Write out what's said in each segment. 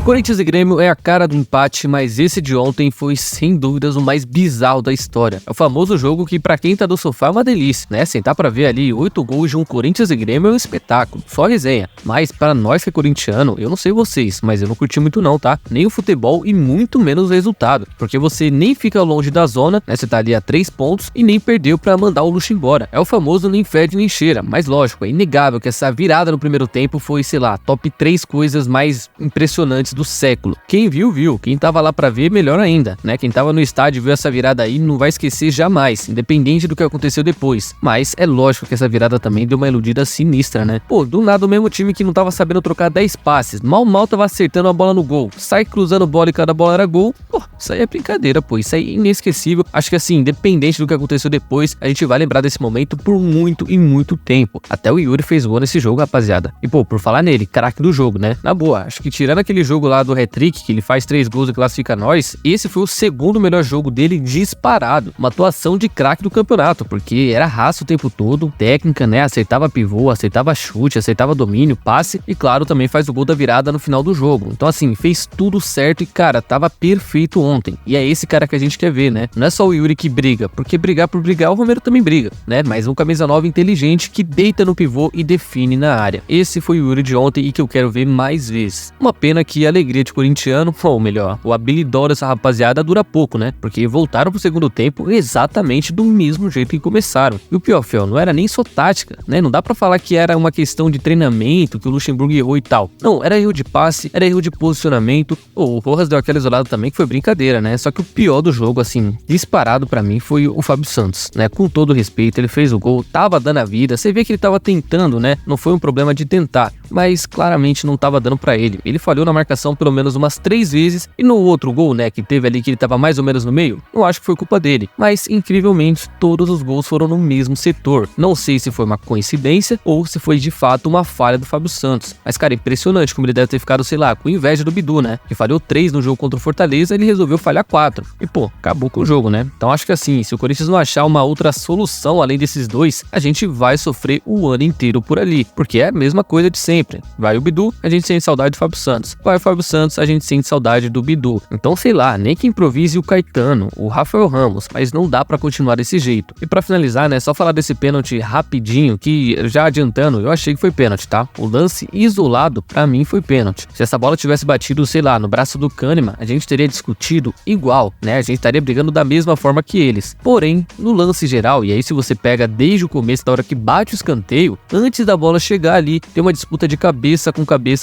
Corinthians e Grêmio é a cara do empate, mas esse de ontem foi sem dúvidas o mais bizarro da história. É o famoso jogo que pra quem tá do sofá é uma delícia, né? Sentar pra ver ali 8 gols de um Corinthians e Grêmio é um espetáculo, só resenha. Mas para nós que é corintiano, eu não sei vocês, mas eu não curti muito não, tá? Nem o futebol e muito menos o resultado, porque você nem fica longe da zona, né? Você tá ali a 3 pontos e nem perdeu pra mandar o luxo embora. É o famoso nem fede nem cheira, mas lógico, é inegável que essa virada no primeiro tempo foi, sei lá, top 3 coisas mais impressionantes do século. Quem viu, viu. Quem tava lá pra ver, melhor ainda, né? Quem tava no estádio e viu essa virada aí não vai esquecer jamais, independente do que aconteceu depois. Mas é lógico que essa virada também deu uma iludida sinistra, né? Pô, do nada o mesmo time que não tava sabendo trocar 10 passes, mal tava acertando a bola no gol, sai cruzando bola e cada bola era gol. Pô, isso aí é brincadeira, pô. Isso aí é inesquecível. Acho que assim, independente do que aconteceu depois, a gente vai lembrar desse momento por muito e muito tempo. Até o Yuri fez gol nesse jogo, rapaziada. E pô, por falar nele, craque do jogo, né? Na boa, acho que tirando aquele jogo lá do hat-trick, que ele faz 3 gols e classifica nós, esse foi o segundo melhor jogo dele disparado. Uma atuação de craque do campeonato, porque era raça o tempo todo, técnica, né? Acertava pivô, acertava chute, acertava domínio, passe e claro, também faz o gol da virada no final do jogo. Então assim, fez tudo certo e cara, tava perfeito ontem. E é esse cara que a gente quer ver, né? Não é só o Yuri que briga, porque brigar por brigar, o Romero também briga, né? Mas um camisa 9 inteligente que deita no pivô e define na área. Esse foi o Yuri de ontem e que eu quero ver mais vezes. Uma pena que a alegria de corintiano, ou melhor, o habilidor dessa rapaziada dura pouco, né? Porque voltaram pro segundo tempo exatamente do mesmo jeito que começaram. E o pior, Fel, não era nem só tática, né? Não dá pra falar que era uma questão de treinamento, que o Luxemburgo errou e tal. Não, era erro de passe, era erro de posicionamento. O Rojas deu aquela isolada também que foi brincadeira, né? Só que o pior do jogo, assim, disparado pra mim foi o Fábio Santos, né? Com todo respeito, ele fez o gol, tava dando a vida. Você vê que ele tava tentando, né? Não foi um problema de tentar, mas claramente não tava dando pra ele. Ele falhou na marcação pelo menos umas 3 vezes e no outro gol, né, que teve ali que ele tava mais ou menos no meio, não acho que foi culpa dele, mas incrivelmente todos os gols foram no mesmo setor. Não sei se foi uma coincidência ou se foi de fato uma falha do Fábio Santos, mas cara, impressionante como ele deve ter ficado, sei lá, com inveja do Bidu, né, que falhou 3 no jogo contra o Fortaleza, ele resolveu falhar 4 e pô, acabou com o jogo, né. Então acho que assim, se o Corinthians não achar uma outra solução além desses dois, a gente vai sofrer o ano inteiro por ali, porque é a mesma coisa de sempre. Vai o Bidu, a gente sente saudade do Fábio Santos. Vai o Fábio Santos, a gente sente saudade do Bidu. Então, sei lá, nem que improvise o Caetano, o Rafael Ramos, mas não dá pra continuar desse jeito. E pra finalizar, né, só falar desse pênalti rapidinho, que já adiantando, eu achei que foi pênalti, tá? O lance isolado, pra mim, foi pênalti. Se essa bola tivesse batido, sei lá, no braço do Kahneman, a gente teria discutido igual, né? A gente estaria brigando da mesma forma que eles. Porém, no lance geral, e aí se você pega desde o começo, da hora que bate o escanteio, antes da bola chegar ali, tem uma disputa de cabeça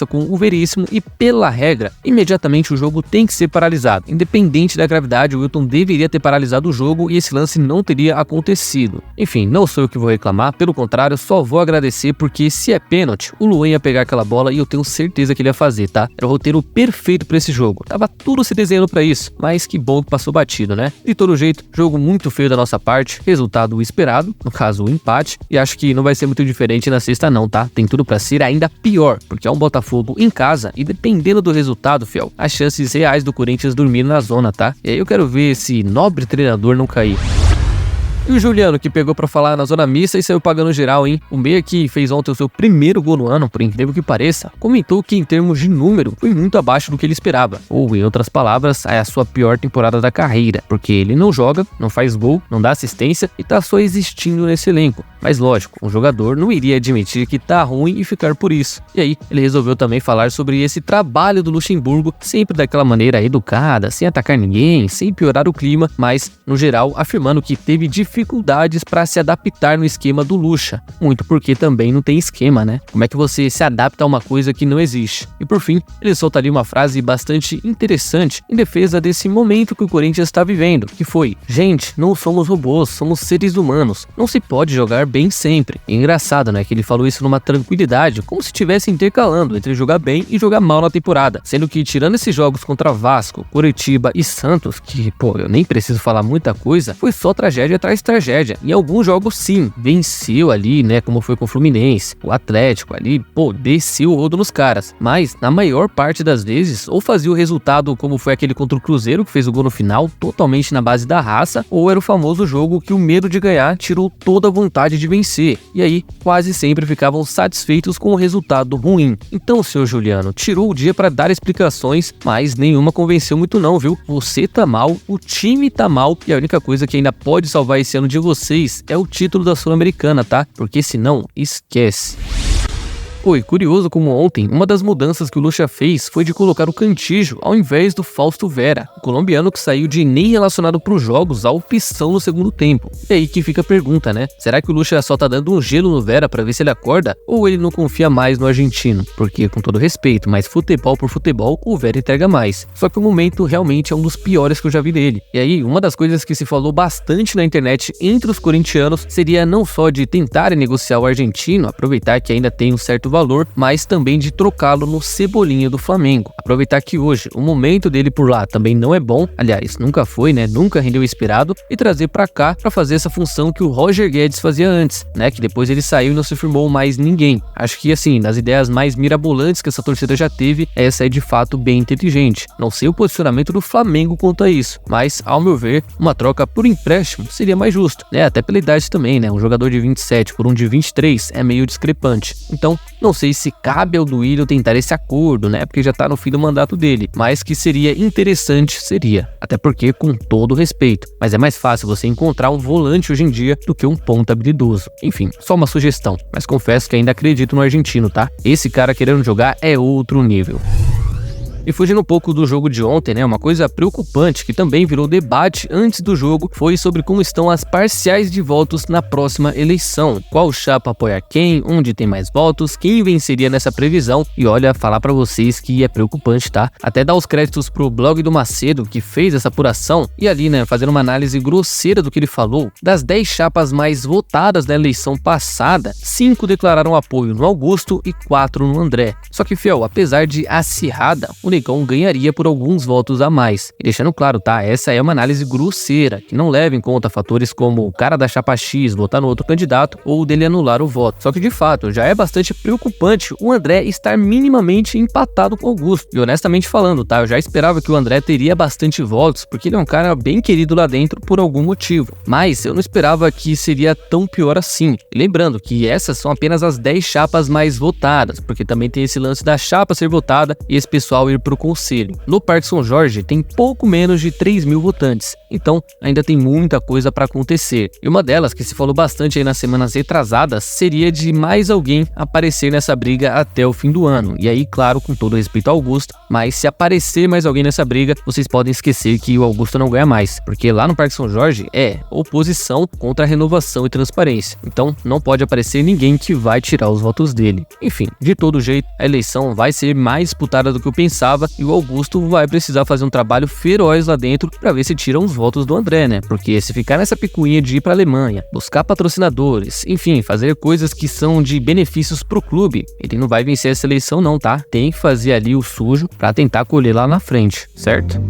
com o Veríssimo e pela regra, imediatamente o jogo tem que ser paralisado. Independente da gravidade, o Wilton deveria ter paralisado o jogo e esse lance não teria acontecido. Enfim, não sou eu que vou reclamar, pelo contrário, só vou agradecer porque se é pênalti, o Luan ia pegar aquela bola e eu tenho certeza que ele ia fazer, tá? Era o roteiro perfeito pra esse jogo. Tava tudo se desenhando pra isso, mas que bom que passou batido, né? De todo jeito, jogo muito feio da nossa parte, resultado esperado, no caso o empate, e acho que não vai ser muito diferente na sexta não, tá? Tem tudo pra ser ainda pior, porque é um Botafogo em casa e dependendo do resultado, fiel, as chances reais do Corinthians dormir na zona, tá? E aí eu quero ver esse nobre treinador não cair. E o Juliano, que pegou pra falar na zona mista e saiu pagando geral, hein? O meia que fez ontem o seu primeiro gol no ano, por incrível que pareça, comentou que em termos de número foi muito abaixo do que ele esperava. Ou, em outras palavras, é a sua pior temporada da carreira, porque ele não joga, não faz gol, não dá assistência e tá só existindo nesse elenco. Mas lógico, um jogador não iria admitir que tá ruim e ficar por isso. E aí, ele resolveu também falar sobre esse trabalho do Luxemburgo, sempre daquela maneira educada, sem atacar ninguém, sem piorar o clima, mas, no geral, afirmando que teve dificuldades para se adaptar no esquema do Lucha, muito porque também não tem esquema, né? Como é que você se adapta a uma coisa que não existe? E por fim, ele solta ali uma frase bastante interessante em defesa desse momento que o Corinthians está vivendo, que foi: gente, não somos robôs, somos seres humanos, não se pode jogar bem sempre. E engraçado, né, que ele falou isso numa tranquilidade, como se estivesse intercalando entre jogar bem e jogar mal na temporada, sendo que tirando esses jogos contra Vasco, Coritiba e Santos, que, pô, eu nem preciso falar muita coisa, foi só tragédia atrás tragédia. Em alguns jogos sim, venceu ali, né, como foi com o Fluminense, o Atlético ali, desceu o rodo nos caras. Mas na maior parte das vezes, ou fazia o resultado como foi aquele contra o Cruzeiro, que fez o gol no final, totalmente na base da raça, ou era o famoso jogo que o medo de ganhar tirou toda a vontade de vencer. E aí, quase sempre ficavam satisfeitos com o resultado ruim. Então, senhor Juliano, tirou o dia para dar explicações, mas nenhuma convenceu muito não, viu? Você tá mal, o time tá mal, e a única coisa que ainda pode salvar esse ano de vocês é o título da Sul-Americana, tá? Porque senão, esquece. Foi curioso como ontem, uma das mudanças que o Lucha fez foi de colocar o Cantillo ao invés do Fausto Vera, o colombiano que saiu de nem relacionado para os jogos à opção no segundo tempo. E aí que fica a pergunta, né? Será que o Lucha só tá dando um gelo no Vera para ver se ele acorda? Ou ele não confia mais no argentino? Porque, com todo respeito, mas futebol por futebol, o Vera entrega mais. Só que o momento realmente é um dos piores que eu já vi dele. E aí, uma das coisas que se falou bastante na internet entre os corintianos seria não só de tentarem negociar o argentino, aproveitar que ainda tem um certo valor, mas também de trocá-lo no Cebolinha do Flamengo. Aproveitar que hoje o momento dele por lá também não é bom, aliás, nunca foi, né? Nunca rendeu o esperado, e trazer pra cá pra fazer essa função que o Roger Guedes fazia antes, né? Que depois ele saiu e não se firmou mais ninguém. Acho que assim, das ideias mais mirabolantes que essa torcida já teve, essa é de fato bem inteligente. Não sei o posicionamento do Flamengo quanto a isso, mas ao meu ver, uma troca por empréstimo seria mais justo, né? Até pela idade também, né? Um jogador de 27 por um de 23 é meio discrepante. Então, não sei se cabe ao Duílio tentar esse acordo, né? Porque já tá no fim do mandato dele. Mas que seria interessante, seria. Até porque, com todo respeito. Mas é mais fácil você encontrar um volante hoje em dia do que um ponta habilidoso. Enfim, só uma sugestão. Mas confesso que ainda acredito no argentino, tá? Esse cara querendo jogar é outro nível. E fugindo um pouco do jogo de ontem, né, uma coisa preocupante que também virou debate antes do jogo foi sobre como estão as parciais de votos na próxima eleição. Qual chapa apoia quem, onde tem mais votos, quem venceria nessa previsão. E olha, falar pra vocês que é preocupante, tá? Até dar os créditos pro blog do Macedo que fez essa apuração e ali, né, fazendo uma análise grosseira do que ele falou. Das 10 chapas mais votadas na eleição passada, 5 declararam apoio no Augusto e 4 no André. Só que, fiel, apesar de acirrada, o Negão ganharia por alguns votos a mais. E deixando claro, tá? Essa é uma análise grosseira, que não leva em conta fatores como o cara da chapa X votar no outro candidato ou dele anular o voto. Só que de fato, já é bastante preocupante o André estar minimamente empatado com o Augusto. E honestamente falando, tá? Eu já esperava que o André teria bastante votos, porque ele é um cara bem querido lá dentro por algum motivo. Mas eu não esperava que seria tão pior assim. E lembrando que essas são apenas as 10 chapas mais votadas, porque também tem esse lance da chapa ser votada e esse pessoal ir pro conselho. No Parque São Jorge tem pouco menos de 3.000 votantes, então ainda tem muita coisa para acontecer. E uma delas, que se falou bastante aí nas semanas retrasadas, seria de mais alguém aparecer nessa briga até o fim do ano. E aí, claro, com todo respeito ao Augusto, mas se aparecer mais alguém nessa briga, vocês podem esquecer que o Augusto não ganha mais, porque lá no Parque São Jorge é oposição contra a renovação e transparência. Então não pode aparecer ninguém que vai tirar os votos dele. Enfim, de todo jeito, a eleição vai ser mais disputada do que eu pensava, e o Augusto vai precisar fazer um trabalho feroz lá dentro para ver se tiram os votos do André, né? Porque se ficar nessa picuinha de ir para Alemanha, buscar patrocinadores, enfim, fazer coisas que são de benefícios pro clube, ele não vai vencer essa eleição não, tá? Tem que fazer ali o sujo para tentar colher lá na frente, certo?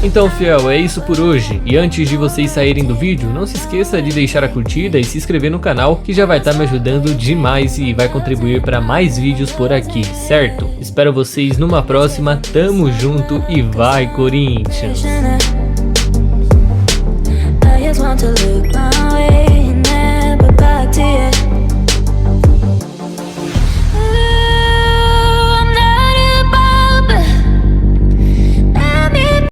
Então, fiel, é isso por hoje. E antes de vocês saírem do vídeo, não se esqueça de deixar a curtida e se inscrever no canal, que já vai estar me ajudando demais e vai contribuir para mais vídeos por aqui, certo? Espero vocês numa próxima, tamo junto e vai, Corinthians! I just want to look my way, never back to you.